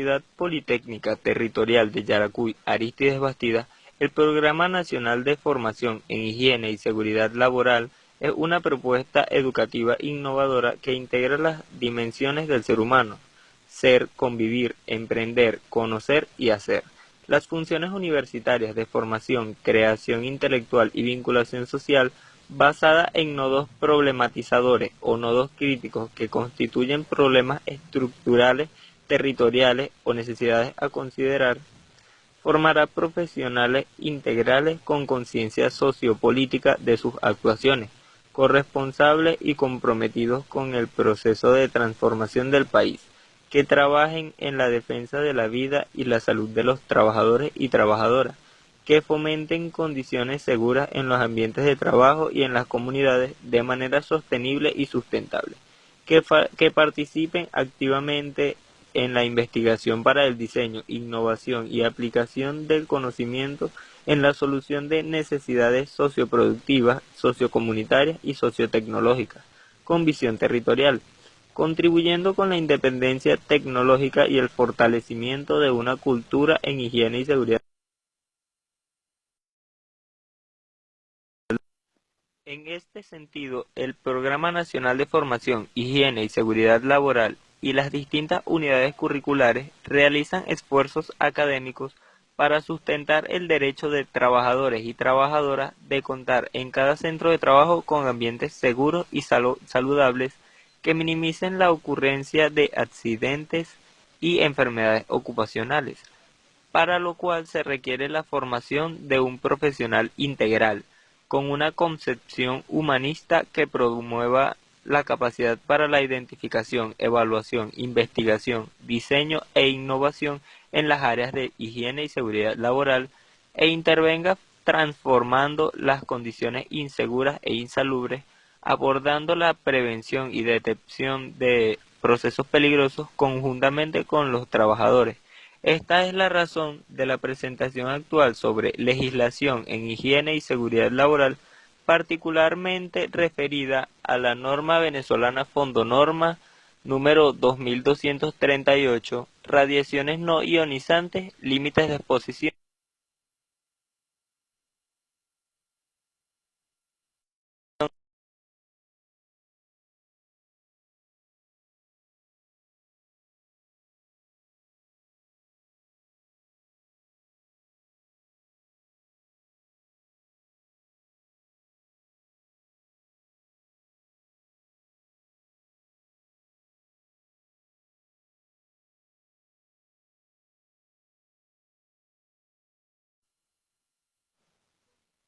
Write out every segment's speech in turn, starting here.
Universidad Politécnica Territorial de Yaracuy, Arístides Bastida, el Programa Nacional de Formación en Higiene y Seguridad Laboral es una propuesta educativa innovadora que integra las dimensiones del ser humano: ser, convivir, emprender, conocer y hacer. Las funciones universitarias de formación, creación intelectual y vinculación social, basada en nodos problematizadores o nodos críticos que constituyen problemas estructurales, territoriales o necesidades a considerar, formará profesionales integrales con conciencia sociopolítica de sus actuaciones, corresponsables y comprometidos con el proceso de transformación del país, que trabajen en la defensa de la vida y la salud de los trabajadores y trabajadoras, que fomenten condiciones seguras en los ambientes de trabajo y en las comunidades de manera sostenible y sustentable, que participen activamente en la investigación para el diseño, innovación y aplicación del conocimiento en la solución de necesidades socioproductivas, sociocomunitarias y sociotecnológicas, con visión territorial, contribuyendo con la independencia tecnológica y el fortalecimiento de una cultura en higiene y seguridad. En este sentido, el Programa Nacional de Formación, Higiene y Seguridad Laboral y las distintas unidades curriculares realizan esfuerzos académicos para sustentar el derecho de trabajadores y trabajadoras de contar en cada centro de trabajo con ambientes seguros y saludables que minimicen la ocurrencia de accidentes y enfermedades ocupacionales, para lo cual se requiere la formación de un profesional integral, con una concepción humanista que promueva la capacidad para la identificación, evaluación, investigación, diseño e innovación en las áreas de higiene y seguridad laboral e intervenga transformando las condiciones inseguras e insalubres, abordando la prevención y detección de procesos peligrosos conjuntamente con los trabajadores. Esta es la razón de la presentación actual sobre legislación en higiene y seguridad laboral, particularmente referida a la norma venezolana Fondonorma número 2238, radiaciones no ionizantes, límites de exposición.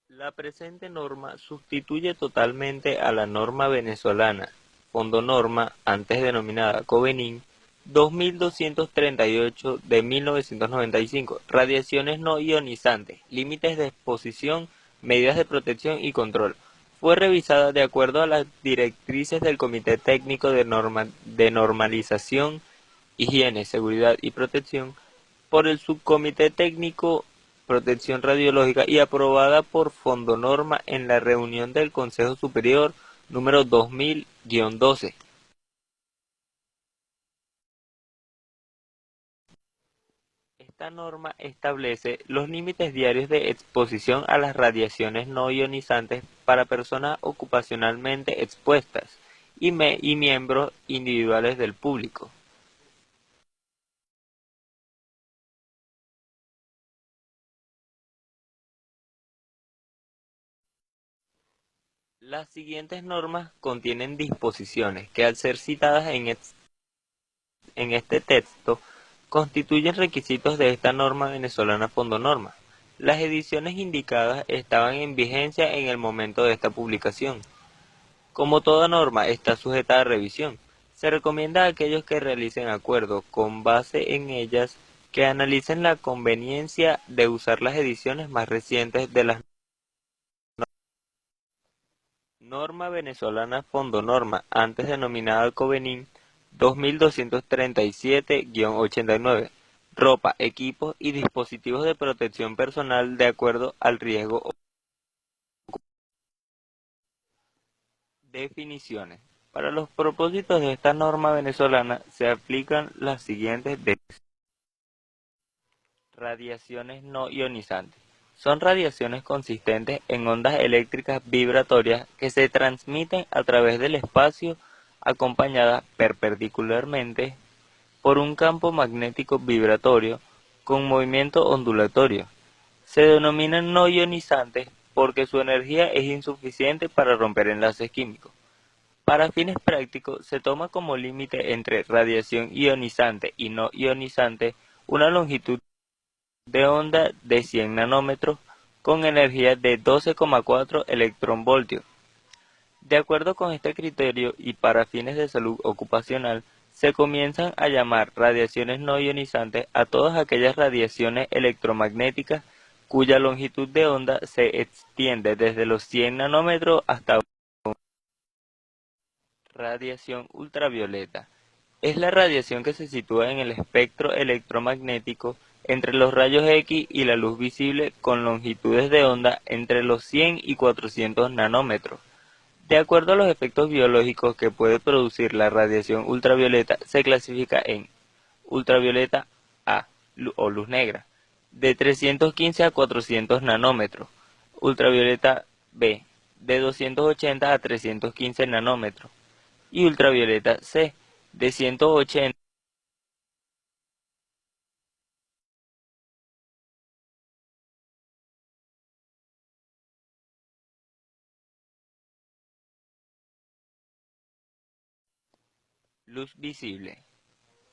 La presente norma sustituye totalmente a la norma venezolana Fondonorma, antes denominada Covenin, 2238 de 1995, radiaciones no ionizantes, límites de exposición, medidas de protección y control. Fue revisada de acuerdo a las directrices del Comité Técnico de Normalización, Higiene, Seguridad y Protección por el Subcomité Técnico Protección Radiológica y aprobada por Fondonorma en la reunión del Consejo Superior número 2000-12. Esta norma establece los límites diarios de exposición a las radiaciones no ionizantes para personas ocupacionalmente expuestas y miembros individuales del público. Las siguientes normas contienen disposiciones que, al ser citadas en este texto, constituyen requisitos de esta norma venezolana Fondonorma. Las ediciones indicadas estaban en vigencia en el momento de esta publicación. Como toda norma está sujeta a revisión, se recomienda a aquellos que realicen acuerdos con base en ellas que analicen la conveniencia de usar las ediciones más recientes de las norma venezolana Fondonorma, antes denominada Covenin 2237-89, ropa, equipos y dispositivos de protección personal de acuerdo al riesgo. Definiciones. Para los propósitos de esta norma venezolana se aplican las siguientes definiciones. Radiaciones no ionizantes. Son radiaciones consistentes en ondas eléctricas vibratorias que se transmiten a través del espacio acompañadas perpendicularmente por un campo magnético vibratorio con movimiento ondulatorio. Se denominan no ionizantes porque su energía es insuficiente para romper enlaces químicos. Para fines prácticos, se toma como límite entre radiación ionizante y no ionizante una longitud de onda de 100 nanómetros con energía de 12,4 electronvoltios. De acuerdo con este criterio y para fines de salud ocupacional, se comienzan a llamar radiaciones no ionizantes a todas aquellas radiaciones electromagnéticas cuya longitud de onda se extiende desde los 100 nanómetros hasta radiación ultravioleta. Es la radiación que se sitúa en el espectro electromagnético entre los rayos X y la luz visible con longitudes de onda entre los 100 y 400 nanómetros. De acuerdo a los efectos biológicos que puede producir la radiación ultravioleta, se clasifica en ultravioleta A o luz negra, de 315 a 400 nanómetros, ultravioleta B, de 280 a 315 nanómetros, y ultravioleta C, de 180 luz visible.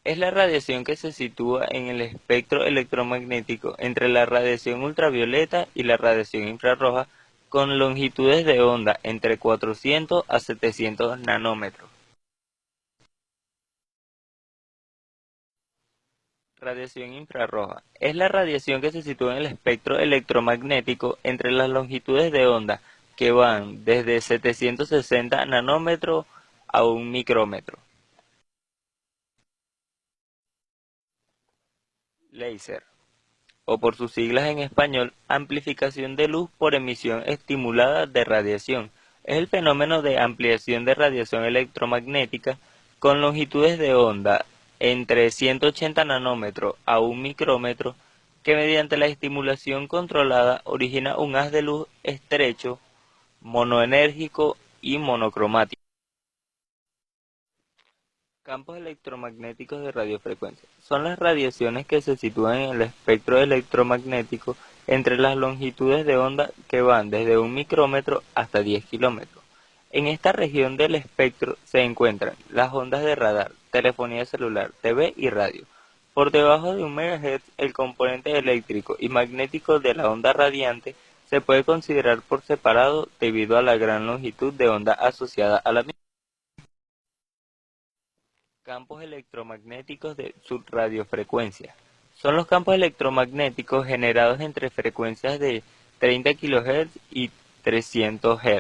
Es la radiación que se sitúa en el espectro electromagnético entre la radiación ultravioleta y la radiación infrarroja con longitudes de onda entre 400 a 700 nanómetros. Radiación infrarroja. Es la radiación que se sitúa en el espectro electromagnético entre las longitudes de onda que van desde 760 nanómetros a 1 micrómetro. Láser, o por sus siglas en español, amplificación de luz por emisión estimulada de radiación. Es el fenómeno de ampliación de radiación electromagnética con longitudes de onda entre 180 nanómetros a 1 micrómetro que mediante la estimulación controlada origina un haz de luz estrecho, monoenérgico y monocromático. Campos electromagnéticos de radiofrecuencia. Son las radiaciones que se sitúan en el espectro electromagnético entre las longitudes de onda que van desde 1 micrómetro hasta 10 kilómetros. En esta región del espectro se encuentran las ondas de radar, telefonía celular, TV y radio. Por debajo de 1 MHz, el componente eléctrico y magnético de la onda radiante se puede considerar por separado debido a la gran longitud de onda asociada a la misma. Campos electromagnéticos de subradiofrecuencia. Son los campos electromagnéticos generados entre frecuencias de 30 kHz y 300 Hz.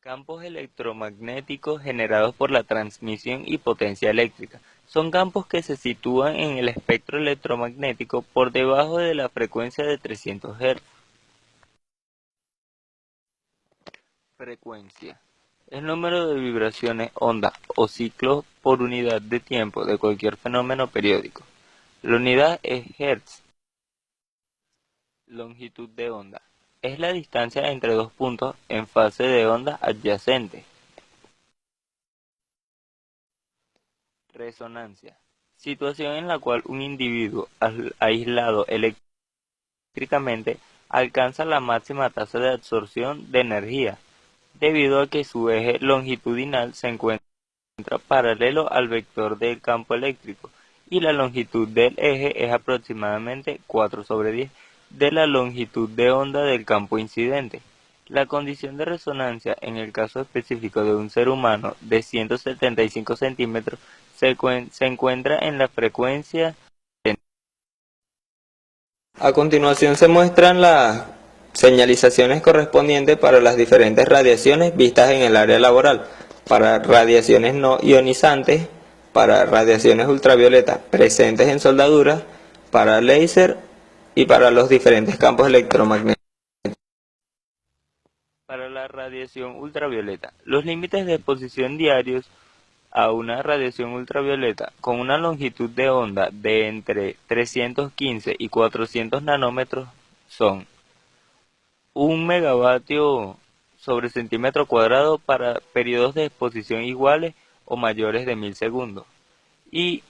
Campos electromagnéticos generados por la transmisión y potencia eléctrica. Son campos que se sitúan en el espectro electromagnético por debajo de la frecuencia de 300 Hz. Frecuencia. El número de vibraciones, ondas o ciclos por unidad de tiempo de cualquier fenómeno periódico. La unidad es Hertz. Longitud de onda. Es la distancia entre dos puntos en fase de onda adyacente. Resonancia. Situación en la cual un individuo aislado eléctricamente alcanza la máxima tasa de absorción de energía, debido a que su eje longitudinal se encuentra paralelo al vector del campo eléctrico y la longitud del eje es aproximadamente 4/10 de la longitud de onda del campo incidente. La condición de resonancia en el caso específico de un ser humano de 175 centímetros se encuentra en la frecuencia. A continuación se muestran las señalizaciones correspondientes para las diferentes radiaciones vistas en el área laboral, para radiaciones no ionizantes, para radiaciones ultravioletas presentes en soldaduras, para láser y para los diferentes campos electromagnéticos. Para la radiación ultravioleta, los límites de exposición diarios a una radiación ultravioleta con una longitud de onda de entre 315 y 400 nanómetros son 1 megavatio sobre centímetro cuadrado para periodos de exposición iguales o mayores de 1000 segundos y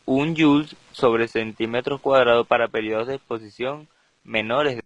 1 joules sobre centímetro cuadrado para periodos de exposición menores de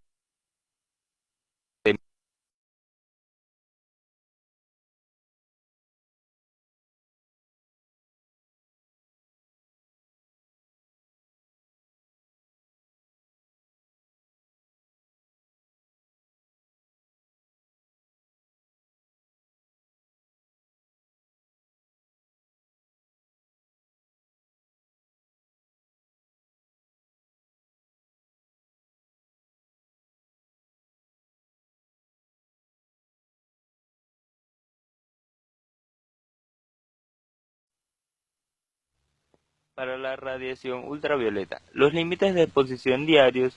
para la radiación ultravioleta. Los límites de exposición diarios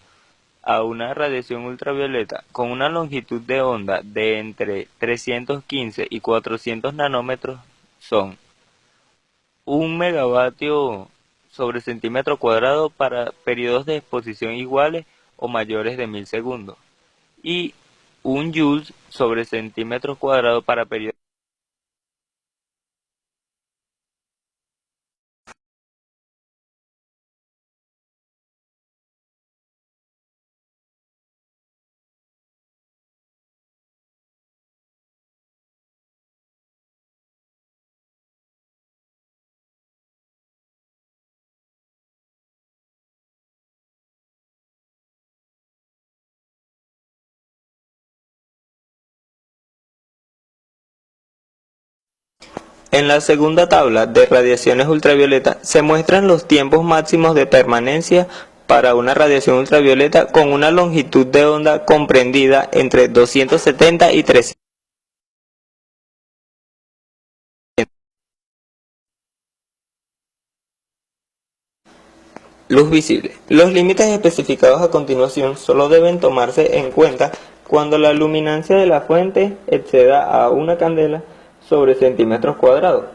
a una radiación ultravioleta con una longitud de onda de entre 315 y 400 nanómetros son 1 megavatio sobre centímetro cuadrado para periodos de exposición iguales o mayores de 1000 segundos y 1 joules sobre centímetro cuadrado para periodos. En la segunda tabla de radiaciones ultravioletas se muestran los tiempos máximos de permanencia para una radiación ultravioleta con una longitud de onda comprendida entre 270 y 300 luz visible. Los límites especificados a continuación solo deben tomarse en cuenta cuando la luminancia de la fuente exceda a una candela sobre centímetros cuadrados.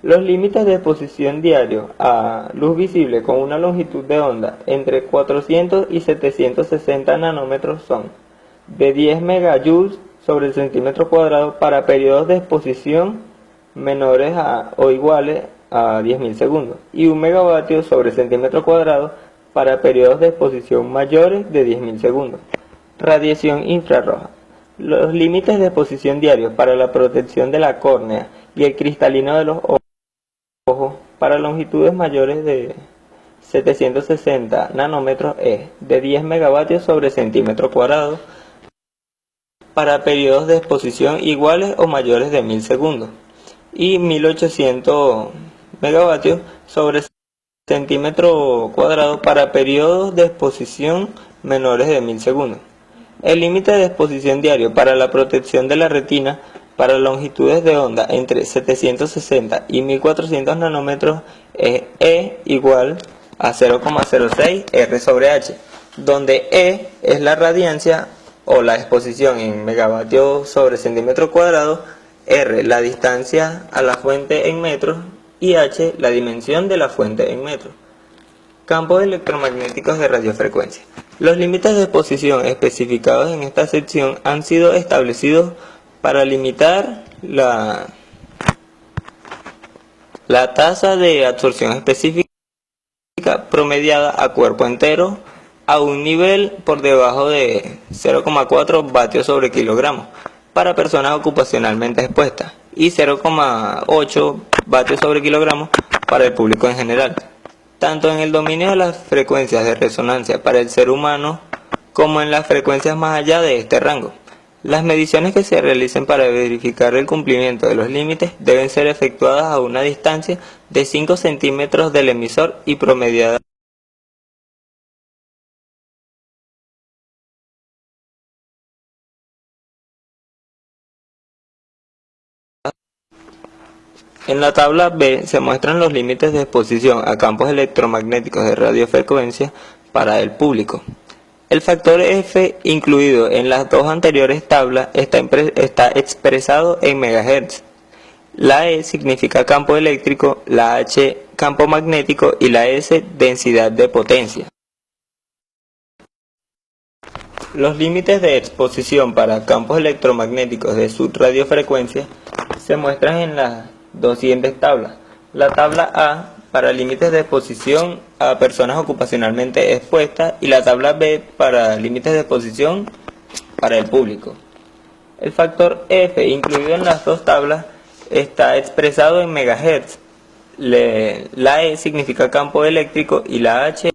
Los límites de exposición diario a luz visible con una longitud de onda entre 400 y 760 nanómetros son de 10 megajoules sobre el centímetro cuadrado para periodos de exposición menores o iguales a 10.000 segundos y 1 megavatio sobre centímetro cuadrado para periodos de exposición mayores de 10.000 segundos. Radiación infrarroja. Los límites de exposición diarios para la protección de la córnea y el cristalino de los ojos para longitudes mayores de 760 nanómetros es de 10 megavatios sobre centímetro cuadrado para periodos de exposición iguales o mayores de 1000 segundos y 1800 megavatios sobre centímetro cuadrado para periodos de exposición menores de 1000 segundos. El límite de exposición diario para la protección de la retina para longitudes de onda entre 760 y 1400 nanómetros es E igual a 0,06 R sobre H, donde E es la radiancia o la exposición en megavatios sobre centímetro cuadrado, R la distancia a la fuente en metros y H la dimensión de la fuente en metros. Campos electromagnéticos de radiofrecuencia. Los límites de exposición especificados en esta sección han sido establecidos para limitar la tasa de absorción específica promediada a cuerpo entero a un nivel por debajo de 0,4 vatios sobre kilogramos para personas ocupacionalmente expuestas y 0,8 vatios sobre kilogramos para el público en general, tanto en el dominio de las frecuencias de resonancia para el ser humano como en las frecuencias más allá de este rango. Las mediciones que se realicen para verificar el cumplimiento de los límites deben ser efectuadas a una distancia de 5 centímetros del emisor y promediadas En la tabla B se muestran los límites de exposición a campos electromagnéticos de radiofrecuencia para el público. El factor F incluido en las dos anteriores tablas está expresado en megahertz. La E significa campo eléctrico, la H campo magnético y la S densidad de potencia. Los límites de exposición para campos electromagnéticos de subradiofrecuencia se muestran en las dos siguientes tablas. La tabla A para límites de exposición a personas ocupacionalmente expuestas y la tabla B para límites de exposición para el público. El factor F incluido en las dos tablas está expresado en megahertz. La E significa campo eléctrico y la H.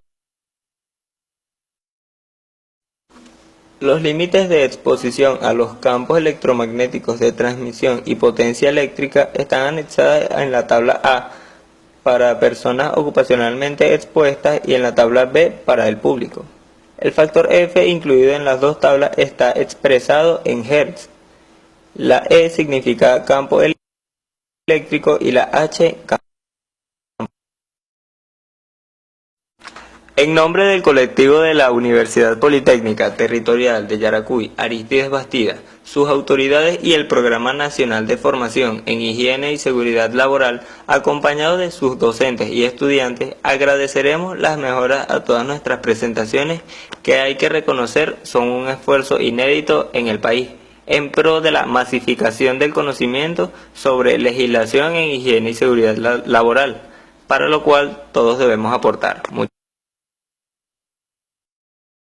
Los límites de exposición a los campos electromagnéticos de transmisión y potencia eléctrica están anexadas en la tabla A para personas ocupacionalmente expuestas y en la tabla B para el público. El factor F incluido en las dos tablas está expresado en hertz. La E significa campo eléctrico y la H campo. En nombre del colectivo de la Universidad Politécnica Territorial de Yaracuy, Arístides Bastida, sus autoridades y el Programa Nacional de Formación en Higiene y Seguridad Laboral, acompañado de sus docentes y estudiantes, agradeceremos las mejoras a todas nuestras presentaciones que hay que reconocer son un esfuerzo inédito en el país, en pro de la masificación del conocimiento sobre legislación en higiene y seguridad laboral, para lo cual todos debemos aportar.